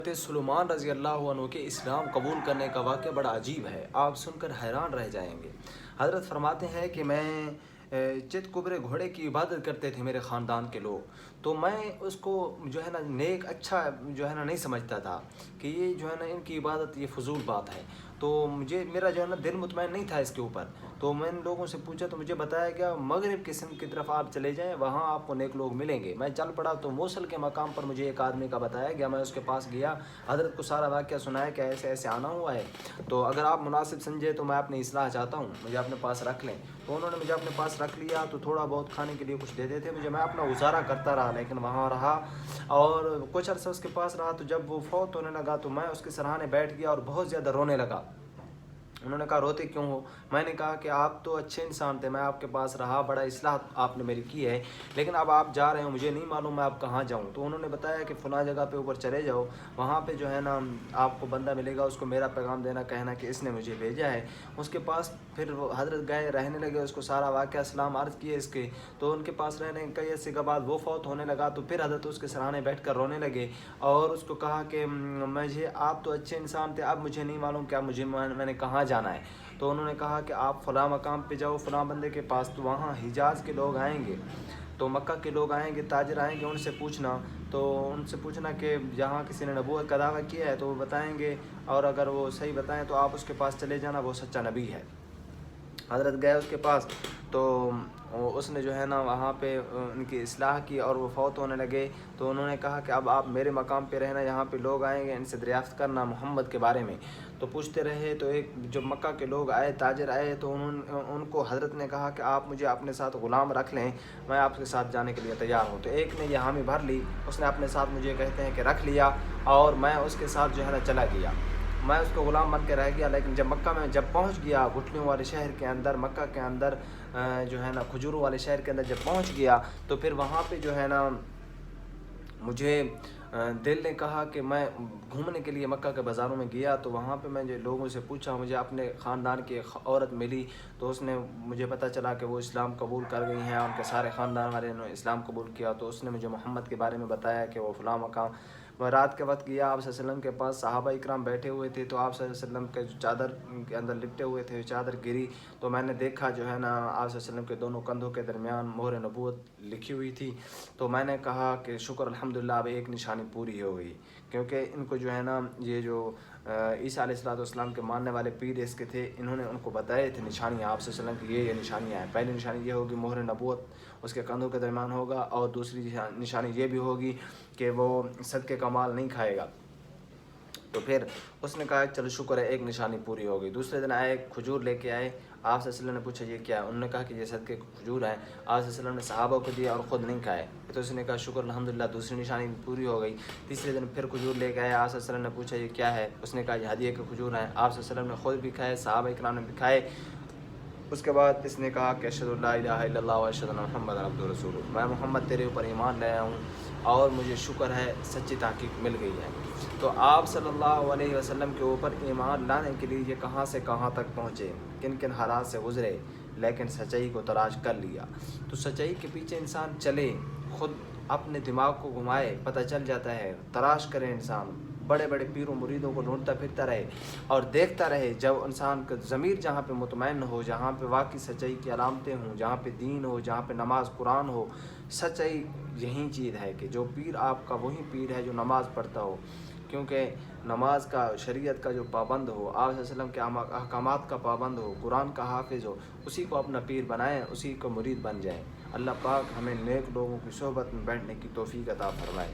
حضرت سلیمان رضی اللہ عنہ کے اسلام قبول کرنے کا واقعہ بڑا عجیب ہے، آپ سن کر حیران رہ جائیں گے۔ حضرت فرماتے ہیں کہ میں چت کبرے گھوڑے کی عبادت کرتے تھے میرے خاندان کے لوگ، تو میں اس کو جو ہے نا نیک اچھا جو ہے نا نہیں سمجھتا تھا کہ یہ جو ہے نا ان کی عبادت یہ فضول بات ہے، تو میرا جو ہے نا دل مطمئن نہیں تھا اس کے اوپر۔ تو میں ان لوگوں سے پوچھا تو مجھے بتایا گیا مغرب کی سمت کی طرف آپ چلے جائیں، وہاں آپ کو نیک لوگ ملیں گے۔ میں چل پڑا تو موصل کے مقام پر مجھے ایک آدمی کا بتایا گیا، میں اس کے پاس گیا، حضرت کو سارا واقعہ سنایا کہ ایسے ایسے آنا ہوا ہے، تو اگر آپ مناسب سمجھے تو میں اپنی اصلاح چاہتا ہوں، مجھے اپنے پاس رکھ لیں۔ تو انہوں نے مجھے اپنے پاس رکھ لیا، تو تھوڑا بہت کھانے کے لیے کچھ دیتے تھے مجھے، میں اپنا گزارا کرتا رہا، لیکن وہاں رہا اور کچھ عرصہ اس کے پاس رہا۔ تو جب وہ فوت ہونے لگا تو میں اس کے سرہانے بیٹھ گیا اور بہت زیادہ رونے لگا۔ انہوں نے کہا روتے کیوں ہو؟ میں نے کہا کہ آپ تو اچھے انسان تھے، میں آپ کے پاس رہا، بڑا اصلاح آپ نے میری کی ہے، لیکن اب آپ جا رہے ہو، مجھے نہیں معلوم میں آپ کہاں جاؤں۔ تو انہوں نے بتایا کہ فلاں جگہ پہ اوپر چلے جاؤ، وہاں پہ جو ہے نا آپ کو بندہ ملے گا، اس کو میرا پیغام دینا، کہنا کہ اس نے مجھے بھیجا ہے۔ اس کے پاس پھر وہ حضرت گئے، رہنے لگے، اس کو سارا واقعہ سلام عرض کیے اس کے، تو ان کے پاس رہنے کئی عرصے کے بعد وہ فوت ہونے لگا، تو پھر حضرت اس کے سرانے بیٹھ کر رونے لگے اور اس کو کہا کہ مجھے آپ تو اچھے انسان تھے، اب مجھے نہیں معلوم کہ اب میں نے کہاں جانا ہے۔ تو انہوں نے کہا کہ آپ فلاں مقام پہ جاؤ، فلاں بندے کے پاس، تو وہاں حجاز کے لوگ آئیں گے، تو مکہ کے لوگ آئیں گے، تاجر آئیں گے، ان سے پوچھنا کہ جہاں کسی نے نبوت کا دعویٰ کیا ہے تو وہ بتائیں گے، اور اگر وہ صحیح بتائیں تو آپ اس کے پاس چلے جانا، وہ سچا نبی ہے۔ حضرت گئے اس کے پاس، تو اس نے جو ہے نا وہاں پہ ان کی اصلاح کی اور وہ فوت ہونے لگے۔ تو انہوں نے کہا کہ اب آپ میرے مقام پہ رہنا، یہاں پہ لوگ آئیں گے، ان سے دریافت کرنا محمد کے بارے میں۔ تو پوچھتے رہے، تو ایک جب مکہ کے لوگ آئے، تاجر آئے، تو ان کو حضرت نے کہا کہ آپ مجھے اپنے ساتھ غلام رکھ لیں، میں آپ کے ساتھ جانے کے لیے تیار ہوں۔ تو ایک نے یہ حامی بھر لی، اس نے اپنے ساتھ مجھے کہتے ہیں کہ رکھ لیا، اور میں اس کے ساتھ جو ہے نا چلا گیا، میں اس کو غلام بن کے رہ گیا۔ لیکن جب مکہ میں جب پہنچ گیا، گٹھلیوں والے شہر کے اندر، مکہ کے اندر جو ہے نا کھجوروں والے شہر کے اندر جب پہنچ گیا، تو پھر وہاں پہ جو ہے نا مجھے دل نے کہا کہ میں گھومنے کے لیے مکہ کے بازاروں میں گیا، تو وہاں پہ میں جو لوگوں سے پوچھا، مجھے اپنے خاندان کی ایک عورت ملی، تو اس نے مجھے پتہ چلا کہ وہ اسلام قبول کر گئی ہیں، ان کے سارے خاندان والے نے اسلام قبول کیا۔ تو اس نے مجھے محمد کے بارے میں بتایا کہ وہ فلاں مقام۔ میں رات کے وقت گیا، آپ صلی اللہ علیہ وسلم کے پاس، صحابہ اکرام بیٹھے ہوئے تھے، تو آپ صلی اللہ علیہ وسلم کے جو چادر کے اندر لپٹے ہوئے تھے، چادر گری، تو میں نے دیکھا جو ہے نا آپ صلی اللہ علیہ وسلم کے دونوں کندھوں کے درمیان مہر نبوت لکھی ہوئی تھی۔ تو میں نے کہا کہ شکر الحمدللہ، اب ایک نشانی پوری ہو گئی، کیونکہ ان کو جو ہے نا یہ جو عیسیٰ علیہ السلام کے ماننے والے پیر اس کے تھے، انہوں نے ان کو بتائے تھے نشانیاں آپ صلی اللہ علیہ وسلم کی، یہ نشانیاں ہیں۔ پہلی نشانی یہ ہوگی مہر نبوت اس کے کندھوں کے درمیان ہوگا، اور دوسری نشانی یہ بھی ہوگی کہ وہ صدقے کا مال نہیں کھائے گا۔ تو پھر اس نے کہا چلو شکر ہے، ایک نشانی پوری ہو گئی۔ دوسرے دن آئے، کھجور لے کے آئے، آپ صلی اللہ علیہ وسلم نے پوچھا یہ کیا ہے؟ انہوں نے کہا کہ یہ صدقے کھجور ہیں، آپ صلی اللہ علیہ وسلم نے صحابہ کو دیا اور خود نہیں کھائے۔ تو اس نے کہا شکر الحمدللہ، دوسری نشانی پوری ہو گئی۔ تیسرے دن پھر کھجور لے کے آئے، آپ صلی اللہ علیہ وسلم نے پوچھا یہ کیا ہے؟ اس نے کہا یہ ہدیے کے کھجور ہیں، آپ صلی اللہ علیہ وسلم نے خود بھی کھائے، صحابہ اکرام نے بھی کھائے۔ اس کے بعد اس نے کہا کہ اشہد ان لا الہ الا اللہ و اشہد ان محمد عبدہ ورسولہ، میں محمد تیرے اوپر ایمان لایا ہوں اور مجھے شکر ہے سچی تحقیق مل گئی ہے۔ تو آپ صلی اللہ علیہ وسلم کے اوپر ایمان لانے کے لیے یہ کہاں سے کہاں تک پہنچے، کن کن حالات سے گزرے، لیکن سچائی کو تلاش کر لیا۔ تو سچائی کے پیچھے انسان چلے، خود اپنے دماغ کو گھمائے، پتہ چل جاتا ہے، تلاش کرے انسان، بڑے بڑے پیر و مریدوں کو ڈھونڈتا پھرتا رہے اور دیکھتا رہے۔ جب انسان کا ضمیر جہاں پہ مطمئن ہو، جہاں پہ واقعی سچائی کی علامتیں ہوں، جہاں پہ دین ہو، جہاں پہ نماز قرآن ہو، سچائی یہی چیز ہے کہ جو پیر آپ کا وہی پیر ہے جو نماز پڑھتا ہو، کیونکہ نماز کا، شریعت کا جو پابند ہو، آپ صلی اللہ علیہ وسلم کے احکامات کا پابند ہو، قرآن کا حافظ ہو، اسی کو اپنا پیر بنائیں، اسی کو مرید بن جائیں۔ اللہ پاک ہمیں نیک لوگوں کی صحبت میں بیٹھنے کی توفیق عطا فرمائے۔